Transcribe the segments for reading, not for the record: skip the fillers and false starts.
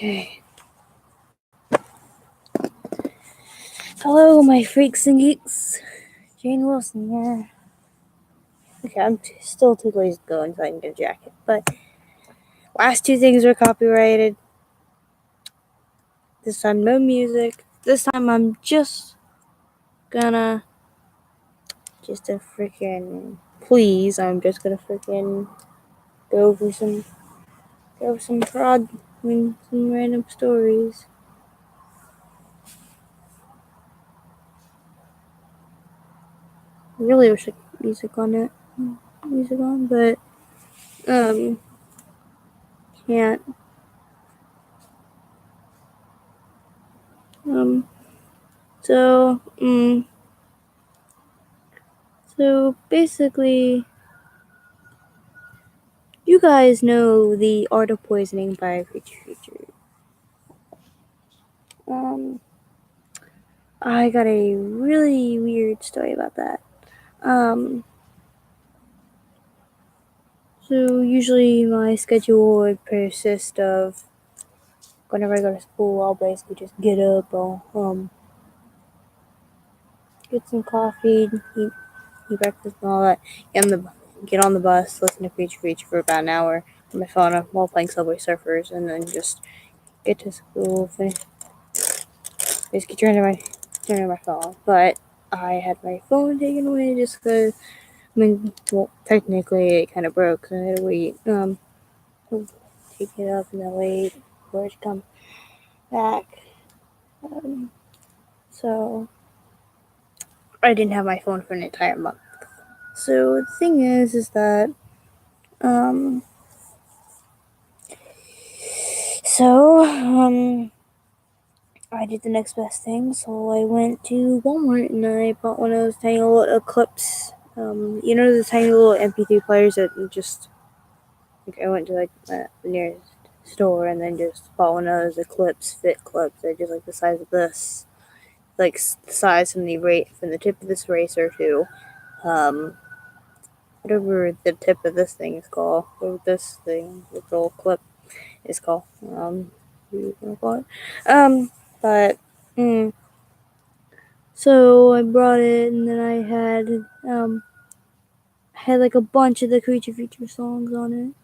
Okay. Hello, my freaks and geeks. Jane Wilson here. Okay, I'm still too lazy to go inside and get a jacket, but last two things are copyrighted. This time, no music. This time, I'm just gonna please. I'm just gonna freaking go over some fraud, some random stories. I really wish I could music on, but can't. So so basically, you guys know The Art of Poisoning by Creature Feature. I got a really weird story about that. So usually my schedule would persist of whenever I go to school, I'll basically just get up, I'll get some coffee, eat breakfast and all that, get on the bus, listen to Creature Feature for about an hour on my phone while playing Subway Surfers, and then just get to school, finish, basically turn on my phone. But I had my phone taken away just because, technically it kind of broke, so I had to wait, take it up and then wait for it to come back. So I didn't have my phone for an entire month. So the thing is that, I did the next best thing, so I went to Walmart and I bought one of those tiny little Eclipse, the tiny little MP3 players that I went to the nearest store and then just bought one of those Eclipse Fit clips. They're just the size of this, the size from the tip of this eraser to, whatever the tip of this thing is called, or this thing, this little clip is called, you wanna call it, but, so I brought it, and then I had a bunch of the Creature Feature songs on it,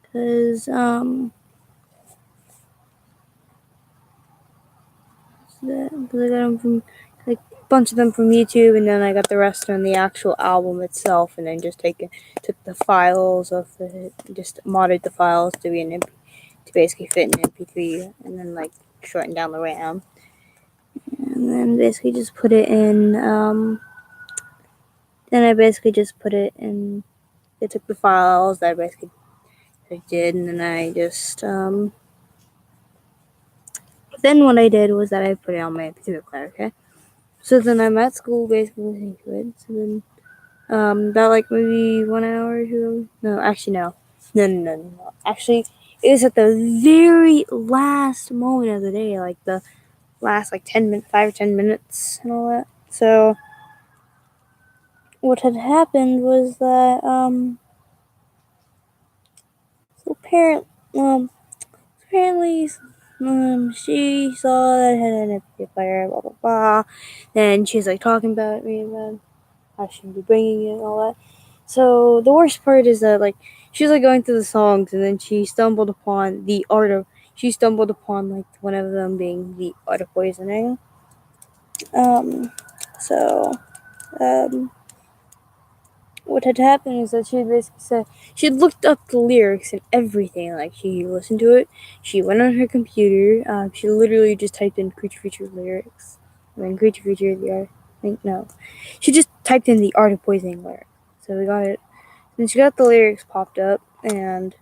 because, I got them from, a bunch of them from YouTube, and then I got the rest on the actual album itself, and then just took the files of it, just modded the files to basically fit in MP3, and then shorten down the RAM, and then basically just put it in, I took the files that I did, and then I just, then what I did was that I put it on my MP3 player, okay? So then I'm at school basically listening to it, so then, about maybe 1 hour or two, no, actually no, actually, it was at the very last moment of the day, the last 5 or 10 minutes and all that. So what had happened was that, apparently, she saw that I had an MP player, blah blah blah. Then she's talking about me about how she should be bringing it and all that. So the worst part is that she's going through the songs, and then she stumbled upon one of them being The Art of Poisoning. So what had happened is that she basically said she looked up the lyrics and everything. She listened to it. She went on her computer. She literally just typed in Creature Feature lyrics. And then Creature Feature, she just typed in The Art of Poisoning lyrics. So we got it. And she got the lyrics popped up, and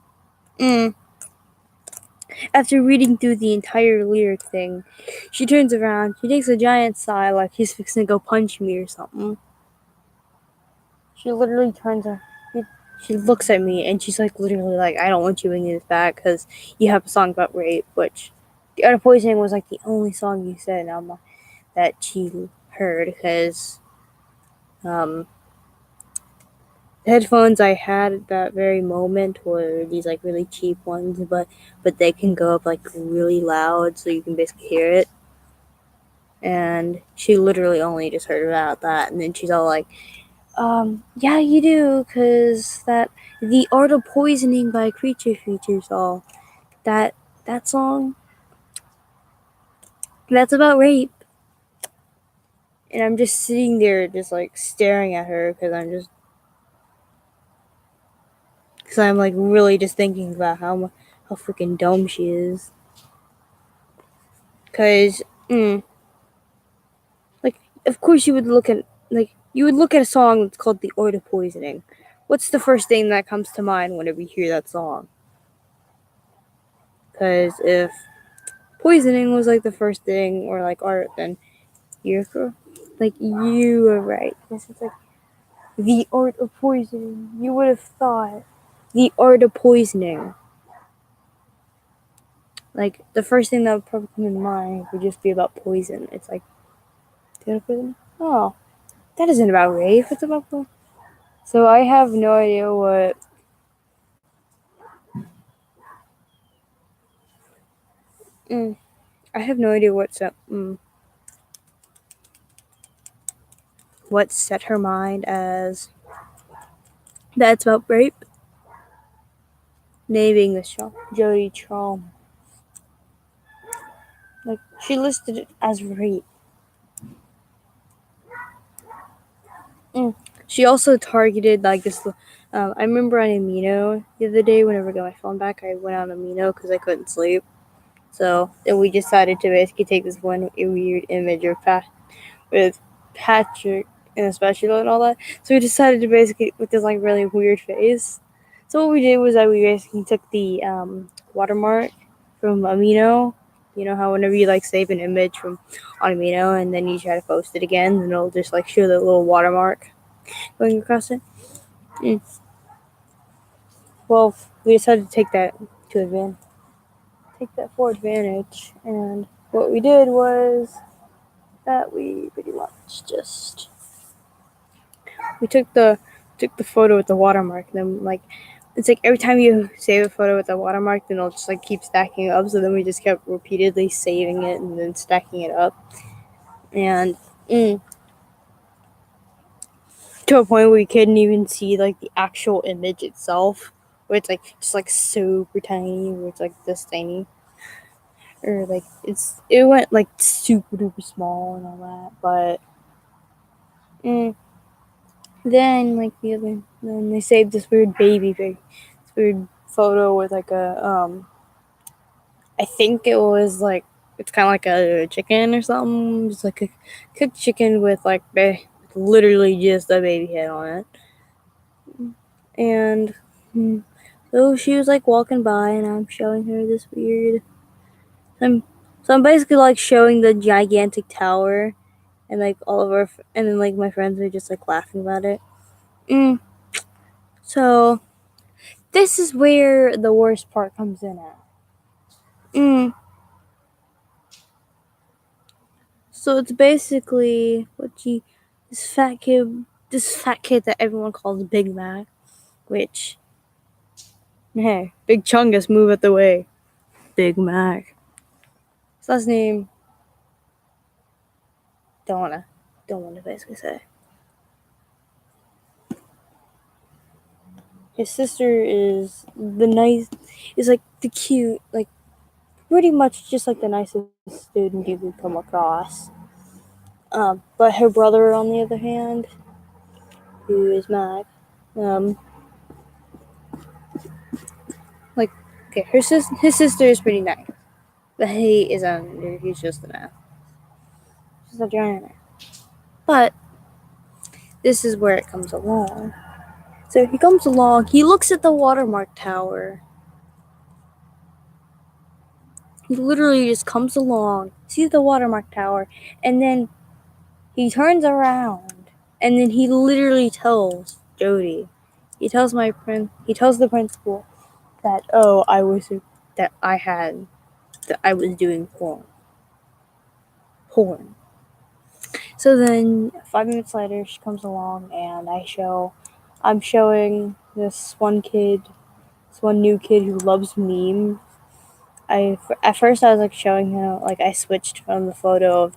after reading through the entire lyric thing, she turns around. She takes a giant sigh, like he's fixing to go punch me or something. She literally she looks at me, and she's literally I don't want you bringing this back because you have a song about rape, which The Art of Poisoning was the only song you said that she heard, because headphones I had at that very moment were these like really cheap ones, but they can go up like really loud, so you can basically hear it. And she literally only just heard about that, and then she's all like, yeah, you do, cause that The Art of Poisoning by Creature Features all that song, that's about rape. And I'm just sitting there, just like staring at her, because I'm like really just thinking about how freaking dumb she is. Cause, like, of course you would look at a song that's called "The Art of Poisoning." What's the first thing that comes to mind whenever you hear that song? Because if poisoning was like the first thing, or like art, then you're you were right. This is like the art of poisoning. You would have thought the art of poisoning. Like the first thing that would probably come in mind would just be about poison. It's like, the art of poisoning. Oh, that isn't about rape. It's about poison. So I have no idea what. I have no idea what set her mind as that's about rape. Naming the show Jodie Chalmers. Like, she listed it as rape. She also targeted like this. I remember on Amino the other day, whenever I got my phone back, I went on Amino because I couldn't sleep. So then we decided to basically take this one weird image of with Patrick and especially and all that. So we decided to basically with this like really weird face. So what we did was that we basically took the watermark from Amino. You know how whenever you like save an image from on Amino and then you try to post it again, then it'll just like show the little watermark going across it. Well, we decided to take that for advantage, and what we did was that we pretty much just we took the photo with the watermark, and then like it's like every time you save a photo with a watermark, then it'll just like keep stacking up. So then we just kept repeatedly saving it and then stacking it up, and to a point where we couldn't even see like the actual image itself, where it's like just like super tiny, where it's like this tiny, or like it went like super duper small and all that. But then then they saved this weird this weird photo with like a I think it was like it's kind of like a chicken or something. It's like a cooked chicken with like literally just a baby head on it. And so she was like walking by, and I'm showing her this weird. I'm basically like showing the gigantic tower, and like all of our and then like my friends are just like laughing about it. So this is where the worst part comes in at. So it's basically this fat kid that everyone calls Big Mac, which, hey, Big Chungus, move out the way, Big Mac. His last name, don't wanna basically say. His sister is like the cute, like pretty much just like the nicest student you could come across. But her brother, on the other hand, who is Mac, like, okay, his sister is pretty nice, but he's just an ass. Just a giant ass. But this is where it comes along. So he comes along, he looks at the watermark tower. He literally just comes along, sees the watermark tower, and then he turns around, and then he literally tells Jodie, he tells the principal that, I was doing porn. So then 5 minutes later, she comes along, and I show I'm showing this one new kid who loves memes. At first I was like showing him, like I switched from the photo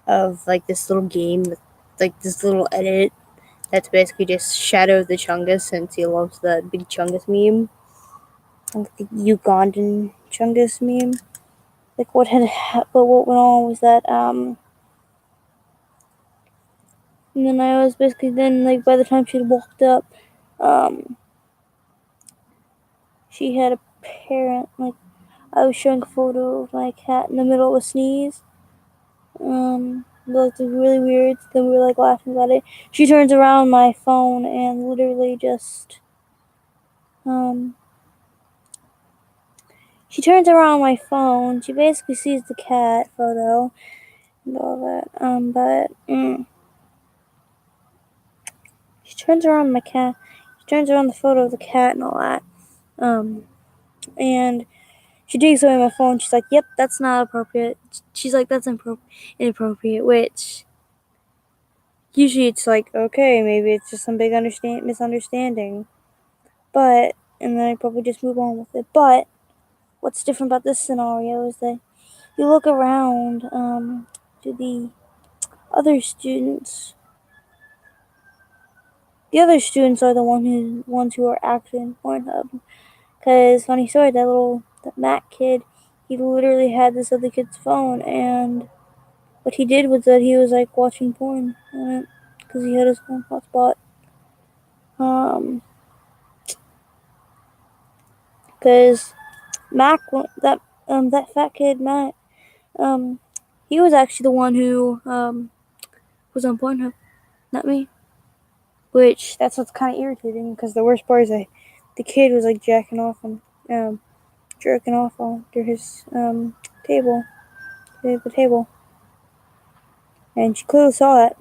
of like this little game, like this little edit that's basically just Shadow of the Chungus, since he loves the big Chungus meme, like the Ugandan Chungus meme. Like what went on was that and then I was basically like by the time she walked up, she had a parent, like I was showing a photo of my cat in the middle of a sneeze. It looked really weird. Then we were like laughing about it. She turns around my phone and literally just she turns around my phone. She basically sees the cat photo and all that. She turns around my cat. She turns around the photo of the cat and all that. And she takes away my phone. She's like, "Yep, that's not appropriate." She's like, "That's inappropriate," which usually it's like, okay, maybe it's just some big misunderstanding. But, and then I probably just move on with it. But what's different about this scenario is that you look around to the other students. The other students are the ones who are actually in Pornhub. Because funny story, that Matt kid, he literally had this other kid's phone, and what he did was that he was like watching porn on it because he had his own hotspot. Because Mac, that fat kid Matt, he was actually the one who was on Pornhub, not me. Which that's what's kind of irritating, because the worst part is that the kid was like jerking off on his table, the table, and she clearly saw it,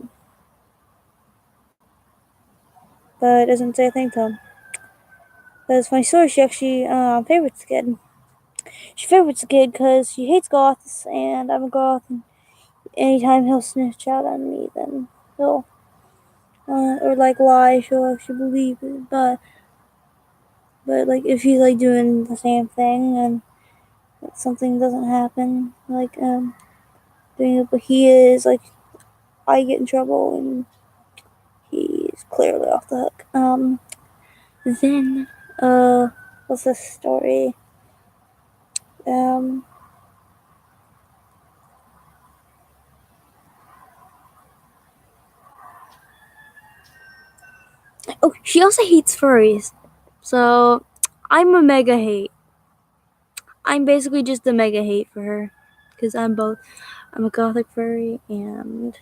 but doesn't say a thing to him. But it's funny story. She actually favorites the kid. She favorites the kid because she hates goths, and I'm a goth. And anytime he'll snitch out on me, then he'll or like lie, she'll actually believe it. But like if he's like doing the same thing and something doesn't happen, like doing it, but he is like, I get in trouble and he's clearly off the hook. Then what's this story? Oh, she also hates furries. So I'm a mega hate. I'm basically just a mega hate for her, because I'm both. I'm a gothic furry and it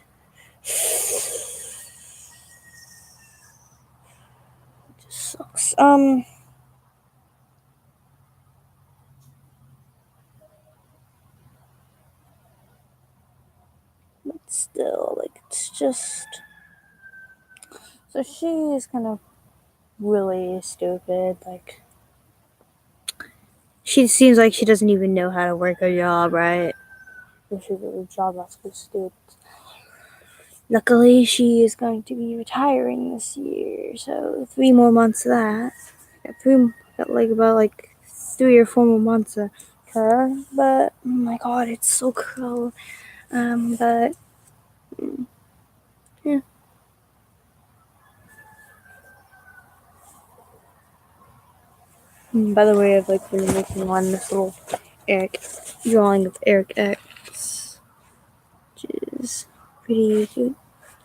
just sucks. But still, like, it's just. So she is kind of really stupid. Like, she seems like she doesn't even know how to work a job, right? If she's a job that's so stupid. Luckily, she is going to be retiring this year, so 3 more months of that. Got like about like 3 or 4 more months of her. But oh my god, it's so cool. But yeah. By the way, I've like been making on this little Eric drawing of Eric X, which is pretty cute.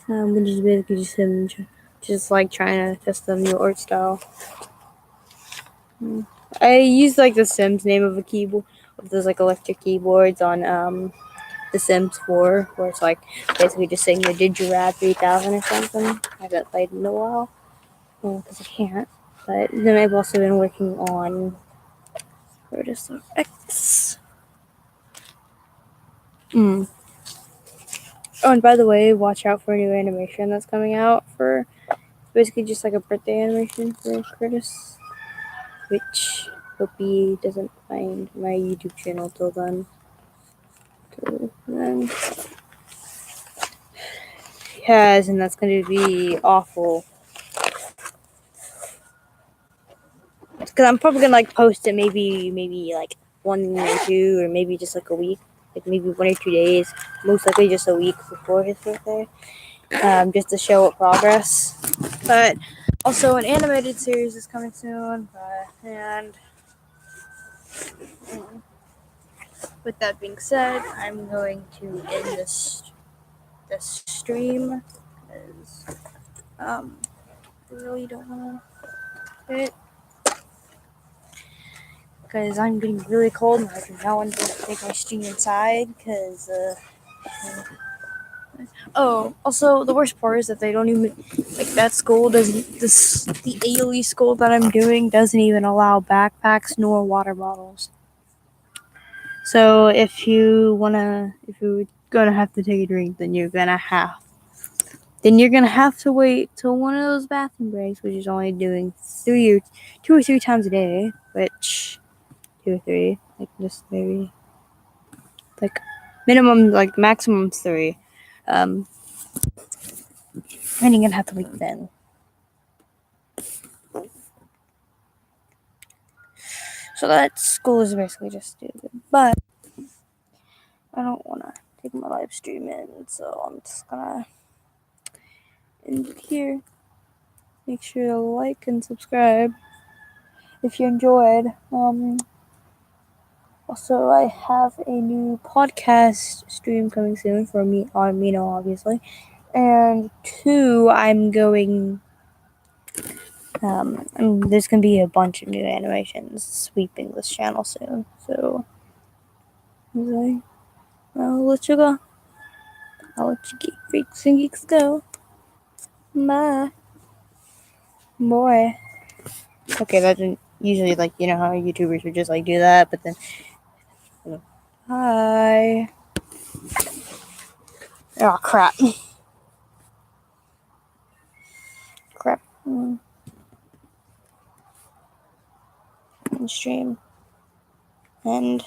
Which is basically just him, just like trying to test the new art style. I used like the Sims name of a keyboard, of those like electric keyboards on the Sims 4, where it's like basically just saying the Digirad 3000 or something. I haven't played in a while because I can't. But then I've also been working on X. Oh, and by the way, watch out for a new animation that's coming out for. It's basically just like a birthday animation for Curtis, which hope he doesn't find my YouTube channel till then. Then he has, and that's going to be awful. because I'm probably gonna like post it maybe like 1 or 2 or maybe just like a week, like maybe 1 or 2 days, most likely just a week before his birthday, just to show what progress. But also an animated series is coming soon, and with that being said, I'm going to end this stream because I really don't want to it because I'm getting really cold and I do not want to take my stream inside because oh, also the worst part is that they don't even like that school doesn't the ALE school that I'm doing doesn't even allow backpacks nor water bottles. So if you're gonna have to take a drink, then you're gonna have to wait till one of those bathroom breaks, which is only doing 2 or 3 times a day, which 2 or 3, like just maybe like minimum, like maximum 3. And you're gonna have to wait then. So that school is basically just stupid. But I don't wanna take my live stream in, so I'm just gonna end it here. Make sure to like and subscribe if you enjoyed. Also, I have a new podcast stream coming soon for me on Mino, obviously. And 2, I'm going. There's gonna be a bunch of new animations sweeping this channel soon. So, I'll let you go. I'll let you geek freaks and geeks go. Bye. Boy. Okay, that didn't usually, like, you know how YouTubers would just like do that, but then. Hi. Oh, crap. Crap. Stream. And.